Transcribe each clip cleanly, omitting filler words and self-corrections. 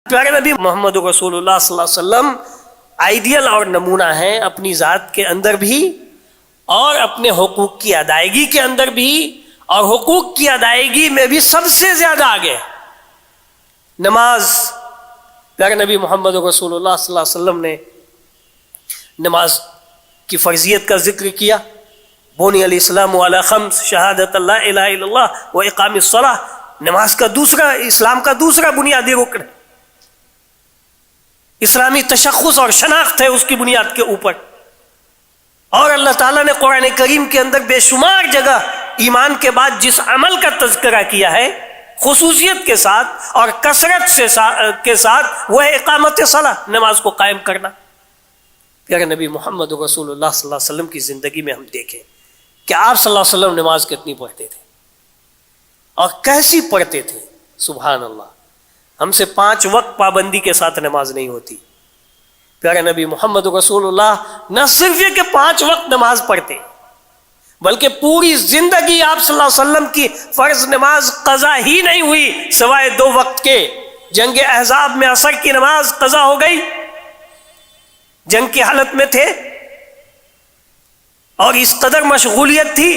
پیارے نبی محمد رسول اللہ صلی اللہ علیہ وسلم آئیڈیل اور نمونہ ہیں اپنی ذات کے اندر بھی اور اپنے حقوق کی ادائیگی کے اندر بھی، اور حقوق کی ادائیگی میں بھی سب سے زیادہ آگے نماز۔ پیارے نبی محمد رسول اللہ صلی اللہ علیہ وسلم نے نماز کی فرضیت کا ذکر کیا۔ بنی الاسلام علی خمس، شہادت اللہ الہ الا اللہ و اقام الصلاۃ۔ نماز کا دوسرا، اسلام کا دوسرا بنیادی رکن، اسلامی تشخص اور شناخت ہے اس کی بنیاد کے اوپر۔ اور اللہ تعالیٰ نے قرآن کریم کے اندر بے شمار جگہ ایمان کے بعد جس عمل کا تذکرہ کیا ہے خصوصیت کے ساتھ اور کثرت کے ساتھ، وہ ہے اقامت صلاۃ، نماز کو قائم کرنا۔ پیارے نبی محمد رسول اللہ صلی اللہ علیہ وسلم کی زندگی میں ہم دیکھیں کہ آپ صلی اللہ علیہ وسلم نماز کتنی پڑھتے تھے اور کیسی پڑھتے تھے۔ سبحان اللہ، ہم سے 5 وقت پابندی کے ساتھ نماز نہیں ہوتی۔ پیارے نبی محمد رسول اللہ نہ صرف یہ کہ 5 وقت نماز پڑھتے، بلکہ پوری زندگی آپ صلی اللہ علیہ وسلم کی فرض نماز قضا ہی نہیں ہوئی سوائے 2 وقت کے۔ جنگ احزاب میں عصر کی نماز قضا ہو گئی، جنگ کی حالت میں تھے اور اس قدر مشغولیت تھی،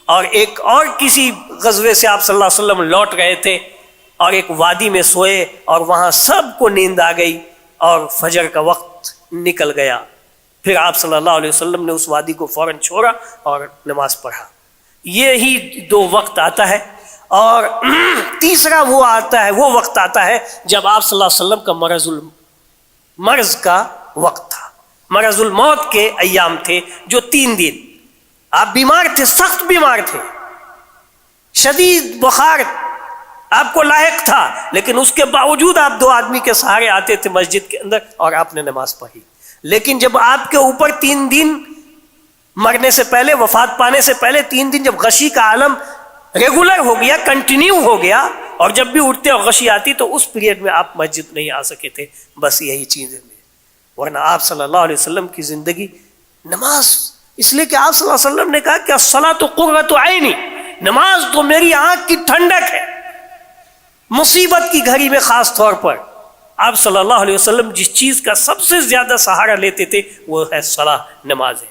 اور ایک اور کسی غزوے سے آپ صلی اللہ علیہ وسلم لوٹ رہے تھے اور ایک وادی میں سوئے اور وہاں سب کو نیند آ گئی اور فجر کا وقت نکل گیا۔ پھر آپ صلی اللہ علیہ وسلم نے اس وادی کو فوراً چھوڑا اور نماز پڑھا۔ یہی 2 وقت آتا ہے، اور تیسرا وہ آتا ہے، وہ وقت آتا ہے جب آپ صلی اللہ علیہ وسلم کا مرض کا وقت تھا، مرض الموت کے ایام تھے، جو 3 دن آپ بیمار تھے، سخت بیمار تھے، شدید بخار آپ کو لاحق تھا، لیکن اس کے باوجود آپ 2 آدمی کے سہارے آتے تھے مسجد کے اندر اور آپ نے نماز پڑھی۔ لیکن جب آپ کے اوپر 3 دن مرنے سے پہلے، وفات پانے سے پہلے 3 دن جب غشی کا عالم ریگولر ہو گیا، کنٹینیو ہو گیا، اور جب بھی اٹھتے اور غشی آتی تو اس پیریڈ میں آپ مسجد نہیں آ سکے تھے۔ بس یہی چیز ہے، ورنہ آپ صلی اللہ علیہ وسلم کی زندگی نماز، اس لیے کہ آپ صلی اللہ علیہ وسلم نے کہا کہ الصلاۃ قرۃ عینی، نماز تو میری آنکھ کی ٹھنڈک ہے۔ مصیبت کی گھڑی میں خاص طور پر آپ صلی اللہ علیہ وسلم جس چیز کا سب سے زیادہ سہارا لیتے تھے وہ ہے صلاۃ، نماز ہے۔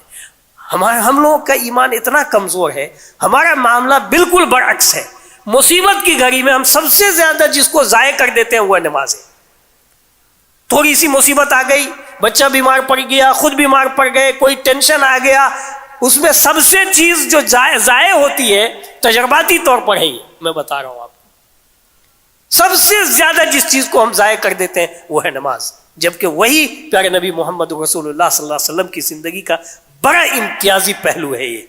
ہم لوگوں کا ایمان اتنا کمزور ہے، ہمارا معاملہ بالکل برعکس ہے۔ مصیبت کی گھڑی میں ہم سب سے زیادہ جس کو ضائع کر دیتے ہیں وہ ہے نماز ہے۔ تھوڑی سی مصیبت آ گئی، بچہ بیمار پڑ گیا، خود بیمار پڑ گئے، کوئی ٹینشن آ گیا، اس میں سب سے چیز جو ضائع ہوتی ہے تجرباتی طور پر ہے، میں بتا رہا ہوں آپ کو، سب سے زیادہ جس چیز کو ہم ضائع کر دیتے ہیں وہ ہے نماز، جبکہ وہی پیارے نبی محمد رسول اللہ صلی اللہ علیہ وسلم کی زندگی کا بڑا امتیازی پہلو ہے۔ یہ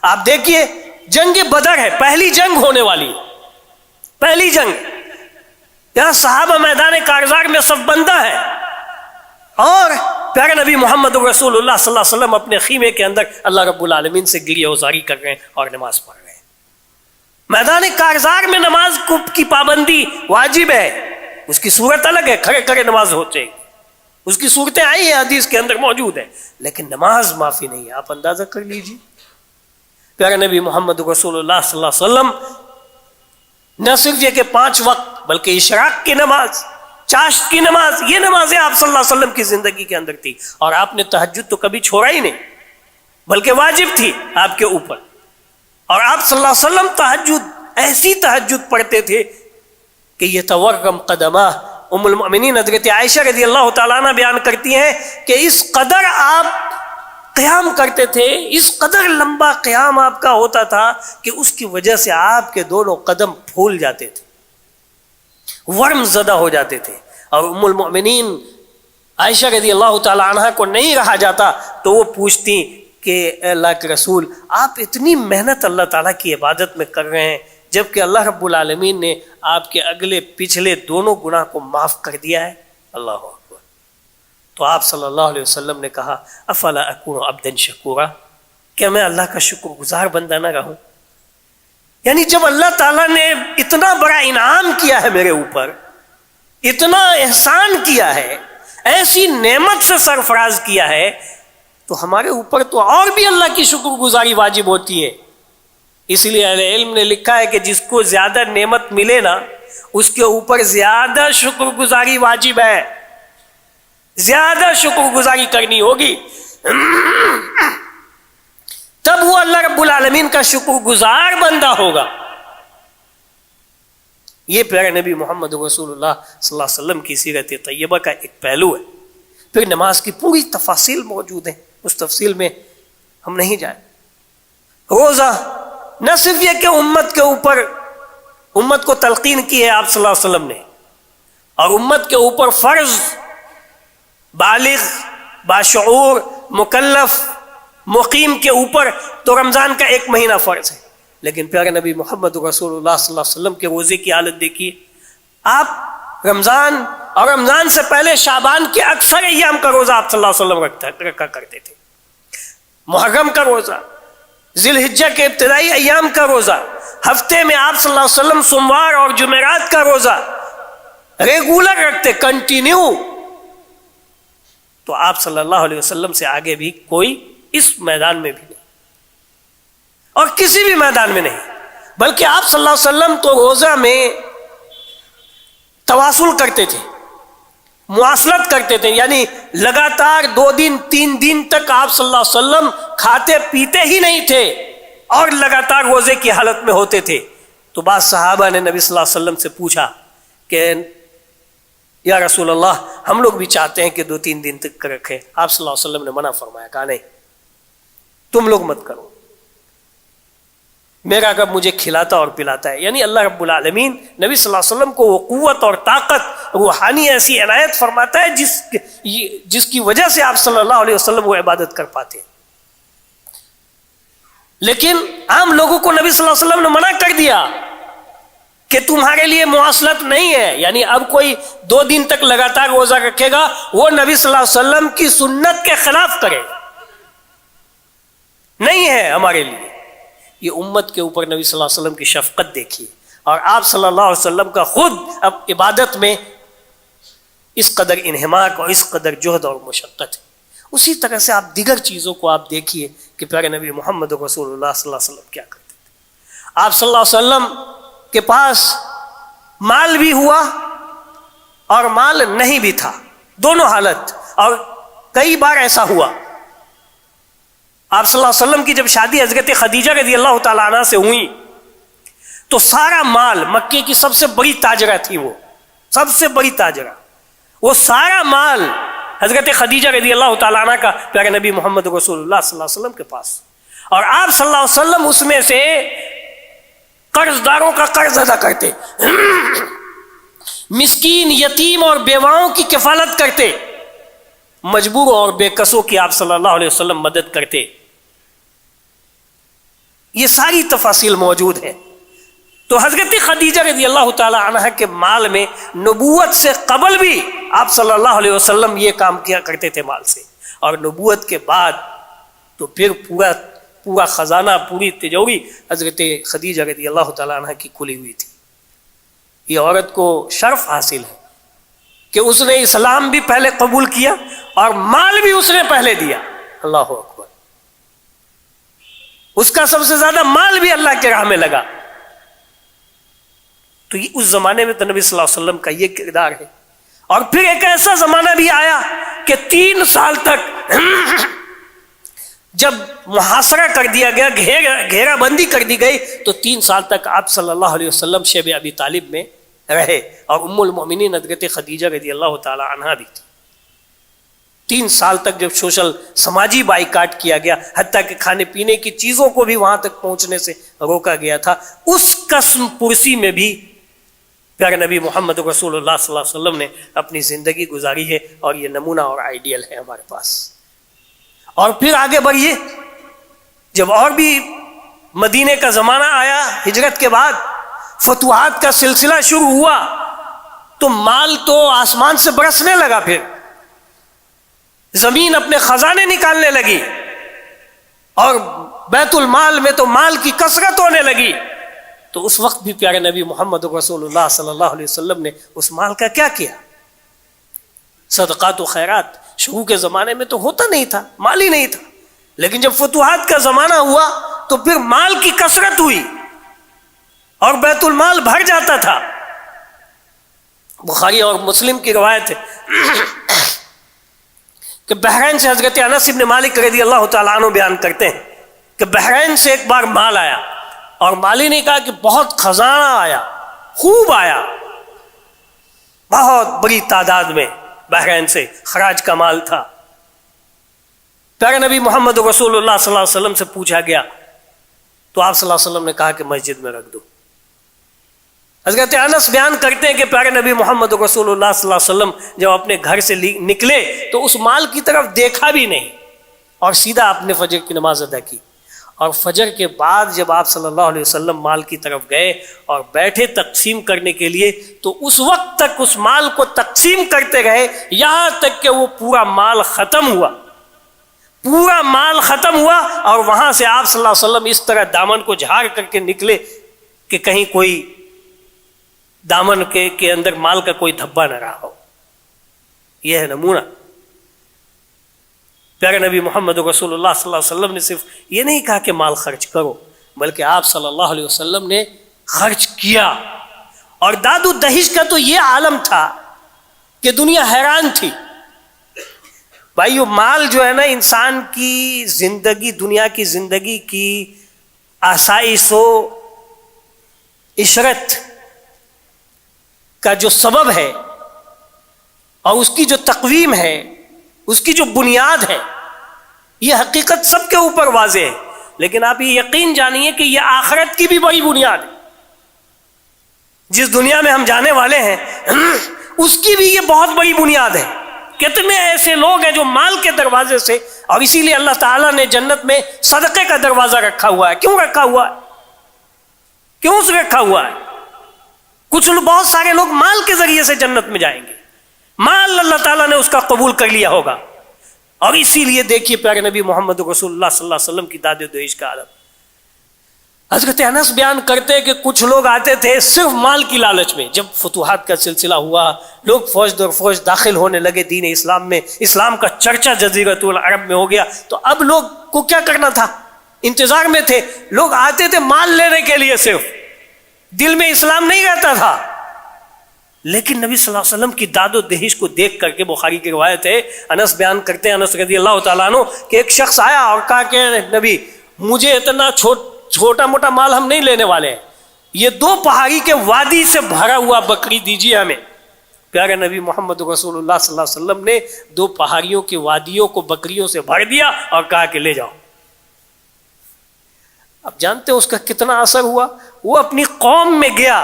آپ دیکھیے، جنگ بدر ہے، پہلی جنگ ہونے والی، پہلی جنگ، یہاں صحابہ میدان کارزار میں صف بندہ ہے، اور پیارے نبی محمد رسول اللہ صلی اللہ علیہ وسلم اپنے خیمے کے اندر اللہ رب العالمین سے گریہ وزاری کر رہے ہیں اور نماز پڑھ رہے ہیں۔ میدان کارزار میں نماز کی پابندی واجب ہے، اس کی صورت الگ ہے، کھڑے کھڑے نماز ہوتے، اس کی صورتیں آئی ہیں، حدیث کے اندر موجود ہے، لیکن نماز معافی نہیں ہے۔ آپ اندازہ کر لیجیے، پیارے نبی محمد رسول اللہ صلی اللہ علیہ وسلم نہ صرف یہ کہ 5 وقت، بلکہ اشراق کی نماز، چاشت کی نماز، یہ نمازیں آپ صلی اللہ علیہ وسلم کی زندگی کے اندر تھی، اور آپ نے تہجد تو کبھی چھوڑا ہی نہیں، بلکہ واجب تھی آپ کے اوپر۔ اور آپ صلی اللہ علیہ وسلم تہجد، ایسی تہجد پڑھتے تھے کہ یہ تورم قدمہ، ام المؤمنین حضرت عائشہ رضی اللہ تعالیٰ عنہ بیان کرتی ہیں کہ اس قدر آپ قیام کرتے تھے، اس قدر لمبا قیام آپ کا ہوتا تھا کہ اس کی وجہ سے آپ کے دونوں قدم پھول جاتے تھے، ورم زدہ ہو جاتے تھے، اور ام المؤمنین عائشہ رضی اللہ تعالیٰ عنہ کو نہیں رہا جاتا تو وہ پوچھتی کہ اے اللہ کے رسول، آپ اتنی محنت اللہ تعالیٰ کی عبادت میں کر رہے ہیں، جبکہ اللہ رب العالمین نے آپ کے اگلے پچھلے دونوں گناہ کو معاف کر دیا ہے۔ اللہ اکبر۔ تو آپ صلی اللہ علیہ وسلم نے کہا افلا اکون عبدا شکورا، کیا میں اللہ کا شکر گزار بندہ نہ رہوں؟ یعنی جب اللہ تعالیٰ نے اتنا بڑا انعام کیا ہے میرے اوپر، اتنا احسان کیا ہے، ایسی نعمت سے سرفراز کیا ہے، تو ہمارے اوپر تو اور بھی اللہ کی شکر گزاری واجب ہوتی ہے۔ اس لیے اہل علم نے لکھا ہے کہ جس کو زیادہ نعمت ملے نا، اس کے اوپر زیادہ شکر گزاری واجب ہے، زیادہ شکر گزاری کرنی ہوگی، تب وہ اللہ رب العالمین کا شکر گزار بندہ ہوگا۔ یہ پیارے نبی محمد رسول اللہ صلی اللہ علیہ وسلم کی سیرت طیبہ کا ایک پہلو ہے۔ پھر نماز کی پوری تفاصیل موجود ہیں، اس تفصیل میں ہم نہیں جائیں۔ روزہ نہ صرف یہ کہ امت کے اوپر، امت کو تلقین کی ہے آپ صلی اللہ علیہ وسلم نے، اور امت کے اوپر فرض، بالغ، باشعور، مکلف، مقیم کے اوپر تو رمضان کا 1 مہینہ فرض ہے، لیکن پیارے نبی محمد رسول اللہ صلی اللہ علیہ وسلم کے روزے کی حالت دیکھیے۔ آپ رمضان اور رمضان سے پہلے شعبان کے اکثر ایام کا روزہ آپ صلی اللہ علیہ وسلم رکھا کرتے تھے۔ محرم کا روزہ، ذی الحجہ کے ابتدائی ایام کا روزہ، ہفتے میں آپ صلی اللہ علیہ وسلم سوموار اور جمعرات کا روزہ ریگولر رکھتے، کنٹینیو۔ تو آپ صلی اللہ علیہ وسلم سے آگے بھی کوئی اس میدان میں بھی نہیں، اور کسی بھی میدان میں نہیں، بلکہ آپ صلی اللہ علیہ وسلم تو روزہ میں تواصل کرتے تھے، مواصلت کرتے تھے، یعنی لگاتار 2 دن 3 دن تک آپ صلی اللہ علیہ وسلم کھاتے پیتے ہی نہیں تھے اور لگاتار روزے کی حالت میں ہوتے تھے۔ تو بعض صحابہ نے نبی صلی اللہ علیہ وسلم سے پوچھا کہ یا رسول اللہ، ہم لوگ بھی چاہتے ہیں کہ 2-3 دن تک رکھیں۔ آپ صلی اللہ علیہ وسلم نے منع فرمایا، کہا نہیں، تم لوگ مت کرو، میرا رب مجھے کھلاتا اور پلاتا ہے۔ یعنی اللہ رب العالمین نبی صلی اللہ علیہ وسلم کو وہ قوت اور طاقت روحانی ایسی عنایت فرماتا ہے جس کی وجہ سے آپ صلی اللہ علیہ وسلم وہ عبادت کر پاتے ہیں۔ لیکن عام لوگوں کو نبی صلی اللہ علیہ وسلم نے منع کر دیا کہ تمہارے لیے مواصلت نہیں ہے، یعنی اب کوئی 2 دن تک لگاتار روزہ رکھے گا وہ نبی صلی اللہ علیہ وسلم کی سنت کے خلاف کرے، نہیں ہے ہمارے لیے۔ یہ امت کے اوپر نبی صلی اللہ علیہ وسلم کی شفقت دیکھیے، اور آپ صلی اللہ علیہ وسلم کا خود اب عبادت میں اس قدر انہماک اور اس قدر جہد اور مشقت ہے۔ اسی طرح سے آپ دیگر چیزوں کو آپ دیکھیے کہ پیارے نبی محمد رسول اللہ صلی اللہ علیہ وسلم کیا کرتے تھے۔ آپ صلی اللہ علیہ وسلم کے پاس مال بھی ہوا اور مال نہیں بھی تھا، دونوں حالت، اور کئی بار ایسا ہوا۔ آپ صلی اللہ علیہ وسلم کی جب شادی حضرت خدیجہ رضی اللہ تعالیٰ عنہ سے ہوئی تو سارا مال، مکے کی سب سے بڑی تاجرہ تھی، وہ سب سے بڑی تاجرہ، وہ سارا مال حضرت خدیجہ رضی اللہ تعالیٰ عنہ کا پیارے نبی محمد رسول اللہ صلی اللہ علیہ وسلم کے پاس، اور آپ صلی اللہ علیہ وسلم اس میں سے قرض داروں کا قرض ادا کرتے، مسکین، یتیم اور بیواؤں کی کفالت کرتے، مجبوروں اور بے کسوں کی آپ صلی اللہ علیہ وسلم مدد کرتے۔ یہ ساری تفاصیل موجود ہیں۔ تو حضرت خدیجہ رضی اللہ تعالی عنہ کے مال میں نبوت سے قبل بھی آپ صلی اللہ علیہ وسلم یہ کام کیا کرتے تھے مال سے، اور نبوت کے بعد تو پھر پورا خزانہ، پوری تجوری حضرت خدیجہ رضی اللہ تعالی عنہ کی کھلی ہوئی تھی۔ یہ عورت کو شرف حاصل ہے کہ اس نے اسلام بھی پہلے قبول کیا اور مال بھی اس نے پہلے دیا۔ اللہ اکبر، اس کا سب سے زیادہ مال بھی اللہ کے راہ میں لگا۔ تو یہ اس زمانے میں تو نبی صلی اللہ علیہ وسلم کا یہ کردار ہے۔ اور پھر ایک ایسا زمانہ بھی آیا کہ 3 سال تک جب محاصرہ کر دیا گیا، گھیرا بندی کر دی گئی، تو 3 سال تک آپ صلی اللہ علیہ وسلم شیب ابی طالب میں رہے، اور ام المؤمنین حضرت خدیجہ رضی اللہ تعالی عنہا بھی تھی۔ 3 سال تک جب سوشل سماجی بائیکاٹ کیا گیا، حتیٰ کہ کھانے پینے کی چیزوں کو بھی وہاں تک پہنچنے سے روکا گیا تھا، اس قسم پرسی میں بھی پیارے نبی محمد رسول اللہ صلی اللہ علیہ وسلم نے اپنی زندگی گزاری ہے، اور یہ نمونہ اور آئیڈیل ہے ہمارے پاس۔ اور پھر آگے بڑھیے، جب اور بھی مدینے کا زمانہ آیا، ہجرت کے بعد فتوحات کا سلسلہ شروع ہوا، تو مال تو آسمان سے برسنے لگا، پھر زمین اپنے خزانے نکالنے لگی، اور بیت المال میں تو مال کی کثرت ہونے لگی۔ تو اس وقت بھی پیارے نبی محمد رسول اللہ صلی اللہ علیہ وسلم نے اس مال کا کیا کیا؟ صدقات و خیرات۔ شروع کے زمانے میں تو ہوتا نہیں تھا، مال ہی نہیں تھا، لیکن جب فتوحات کا زمانہ ہوا تو پھر مال کی کثرت ہوئی اور بیت المال بھر جاتا تھا، بخاری اور مسلم کی روایت ہے کہ بحرین سے حضرت انس بن مالک رضی اللہ تعالیٰ عنہ بیان کرتے ہیں کہ بحرین سے ایک بار مال آیا اور مالی نے کہا کہ بہت خزانہ آیا، خوب آیا، بہت بڑی تعداد میں بحرین سے خراج کا مال تھا۔ پیارے نبی محمد رسول اللہ صلی اللہ علیہ وسلم سے پوچھا گیا تو آپ صلی اللہ علیہ وسلم نے کہا کہ مسجد میں رکھ دو۔ حضرت انس بیان کرتے ہیں کہ پیارے نبی محمد رسول اللہ صلی اللہ علیہ وسلم جب اپنے گھر سے نکلے تو اس مال کی طرف دیکھا بھی نہیں اور سیدھا آپ نے فجر کی نماز ادا کی، اور فجر کے بعد جب آپ صلی اللہ علیہ وسلم مال کی طرف گئے اور بیٹھے تقسیم کرنے کے لیے تو اس وقت تک اس مال کو تقسیم کرتے رہے یہاں تک کہ وہ پورا مال ختم ہوا، پورا مال ختم ہوا، اور وہاں سے آپ صلی اللہ علیہ وسلم اس طرح دامن کو جھاڑ کر کے نکلے کہ کہیں کوئی دامن کے اندر مال کا کوئی دھبا نہ رہا ہو۔ یہ ہے نمونہ۔ پیارے نبی محمد رسول اللہ صلی اللہ علیہ وسلم نے صرف یہ نہیں کہا کہ مال خرچ کرو، بلکہ آپ صلی اللہ علیہ وسلم نے خرچ کیا۔ اور داد و دہیش کا تو یہ عالم تھا کہ دنیا حیران تھی۔ بھائیو، مال جو ہے نا انسان کی زندگی، دنیا کی زندگی کی آسائش و عشرت کا جو سبب ہے اور اس کی جو تقویم ہے، اس کی جو بنیاد ہے، یہ حقیقت سب کے اوپر واضح ہے، لیکن آپ یہ یقین جانیے کہ یہ آخرت کی بھی بڑی بنیاد ہے۔ جس دنیا میں ہم جانے والے ہیں اس کی بھی یہ بہت بڑی بنیاد ہے۔ کتنے ایسے لوگ ہیں جو مال کے دروازے سے، اور اسی لیے اللہ تعالیٰ نے جنت میں صدقے کا دروازہ رکھا ہوا ہے۔ کیوں رکھا ہوا ہے؟ کیوں سے رکھا ہوا ہے؟ کچھ بہت سارے لوگ مال کے ذریعے سے جنت میں جائیں گے، مال اللہ تعالیٰ نے اس کا قبول کر لیا ہوگا، اور اسی لیے دیکھیے پیارے نبی محمد رسول اللہ صلی اللہ علیہ وسلم کی داد و دہیش کا عالم۔ حضرت انس بیان کرتے کہ کچھ لوگ آتے تھے صرف مال کی لالچ میں۔ جب فتوحات کا سلسلہ ہوا، لوگ فوج در فوج داخل ہونے لگے دین اسلام میں، اسلام کا چرچا جزیرۃ العرب میں ہو گیا، تو اب لوگ کو کیا کرنا تھا؟ انتظار میں تھے۔ لوگ آتے تھے مال لینے کے لیے، صرف دل میں اسلام نہیں رہتا تھا۔ لیکن نبی صلی اللہ علیہ وسلم کی داد و دہیش کو دیکھ کر کے، بخاری کی روایت ہے، انس بیان کرتے ہیں، انس رضی اللہ تعالیٰ عنہ، کہ ایک شخص آیا اور کہا کہ نبی مجھے اتنا چھوٹا موٹا مال ہم نہیں لینے والے ہیں، یہ 2 پہاڑی کے وادی سے بھرا ہوا بکری دیجیے ہمیں۔ پیارے نبی محمد رسول اللہ صلی اللہ علیہ وسلم نے 2 پہاڑیوں کی وادیوں کو بکریوں سے بھر دیا اور کہا کہ لے جاؤ۔ اب جانتے ہیں اس کا کتنا اثر ہوا؟ وہ اپنی قوم میں گیا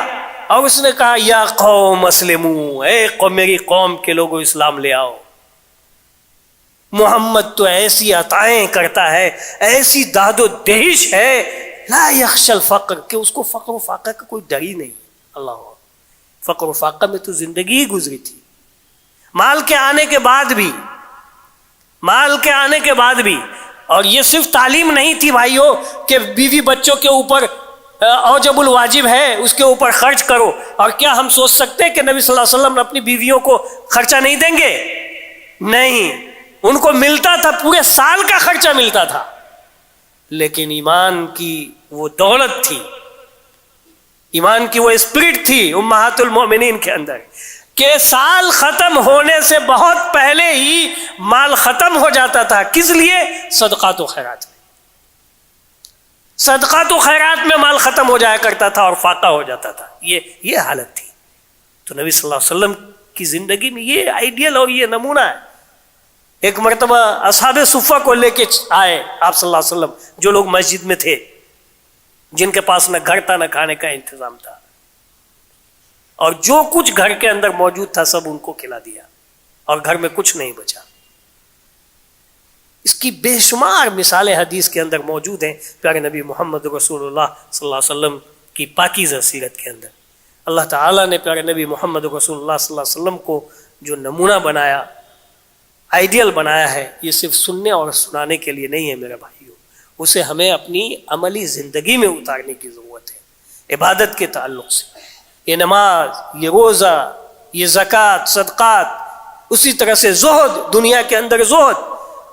اور اس نے کہا یا قوم اسلموا، اے میری قوم کے لوگوں اسلام لے آؤ۔ محمد تو ایسی عطائیں کرتا ہے، ایسی داد و دہیش ہے، لا یخشى الفقر، کہ اس کو فقر و فاقہ کا کوئی ڈر ہی نہیں۔ اللہ، فقر و فاقہ میں تو زندگی ہی گزری تھی۔ مال کے آنے کے بعد بھی، اور یہ صرف تعلیم نہیں تھی بھائیوں کہ بیوی بچوں کے اوپر اوجب الواجب ہے، اس کے اوپر خرچ کرو۔ اور کیا ہم سوچ سکتے ہیں کہ نبی صلی اللہ علیہ وسلم اپنی بیویوں کو خرچہ نہیں دیں گے؟ نہیں، ان کو ملتا تھا، پورے سال کا خرچہ ملتا تھا، لیکن ایمان کی وہ دولت تھی، ایمان کی وہ اسپرٹ تھی امہات المؤمنین کے اندر، کہ سال ختم ہونے سے بہت پہلے ہی مال ختم ہو جاتا تھا۔ کس لیے؟ صدقات و خیرات میں، صدقات و خیرات میں مال ختم ہو جایا کرتا تھا اور فاقہ ہو جاتا تھا۔ یہ حالت تھی۔ تو نبی صلی اللہ علیہ وسلم کی زندگی میں یہ آئیڈیل اور یہ نمونہ ہے۔ ایک مرتبہ اصحاب صفہ کو لے کے آئے آپ صلی اللہ علیہ وسلم، جو لوگ مسجد میں تھے، جن کے پاس نہ گھر تھا نہ کھانے کا انتظام تھا، اور جو کچھ گھر کے اندر موجود تھا سب ان کو کھلا دیا، اور گھر میں کچھ نہیں بچا۔ اس کی بے شمار مثالیں حدیث کے اندر موجود ہیں پیارے نبی محمد رسول اللہ صلی اللہ علیہ وسلم کی پاکیزہ سیرت کے اندر۔ اللہ تعالیٰ نے پیارے نبی محمد رسول اللہ صلی اللہ علیہ وسلم کو جو نمونہ بنایا، آئیڈیل بنایا ہے، یہ صرف سننے اور سنانے کے لیے نہیں ہے میرے بھائیوں، اسے ہمیں اپنی عملی زندگی میں اتارنے کی ضرورت ہے۔ عبادت کے تعلق سے یہ نماز، یہ روزہ، یہ زکوٰۃ، صدقات، اسی طرح سے زہد، دنیا کے اندر زہد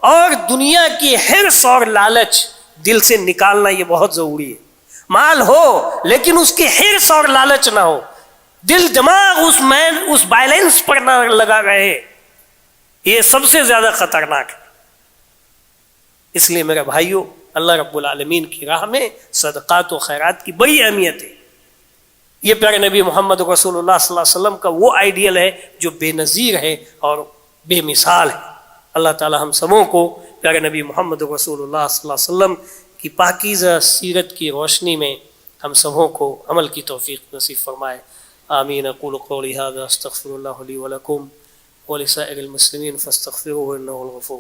اور دنیا کی حرص اور لالچ دل سے نکالنا، یہ بہت ضروری ہے۔ مال ہو لیکن اس کی حرص اور لالچ نہ ہو، دل دماغ اس بیلنس پر نہ لگا رہے، یہ سب سے زیادہ خطرناک ہے۔ اس لیے میرے بھائیوں، اللہ رب العالمین کی راہ میں صدقات و خیرات کی بڑی اہمیت ہے۔ یہ پیارے نبی محمد رسول اللہ صلی اللہ علیہ وسلم کا وہ آئیڈیل ہے جو بے نظیر ہے اور بے مثال ہے۔ اللہ تعالی ہم سبوں کو پیارے نبی محمد رسول اللہ صلی اللہ علیہ وسلم کی پاکیزہ سیرت کی روشنی میں ہم سبوں کو عمل کی توفیق نصیب فرمائے۔ آمین۔ اقول قولی ھذا استغفر اللہ لی ولکم ولسائر المسلمین فاستغفروہ انہ الغفور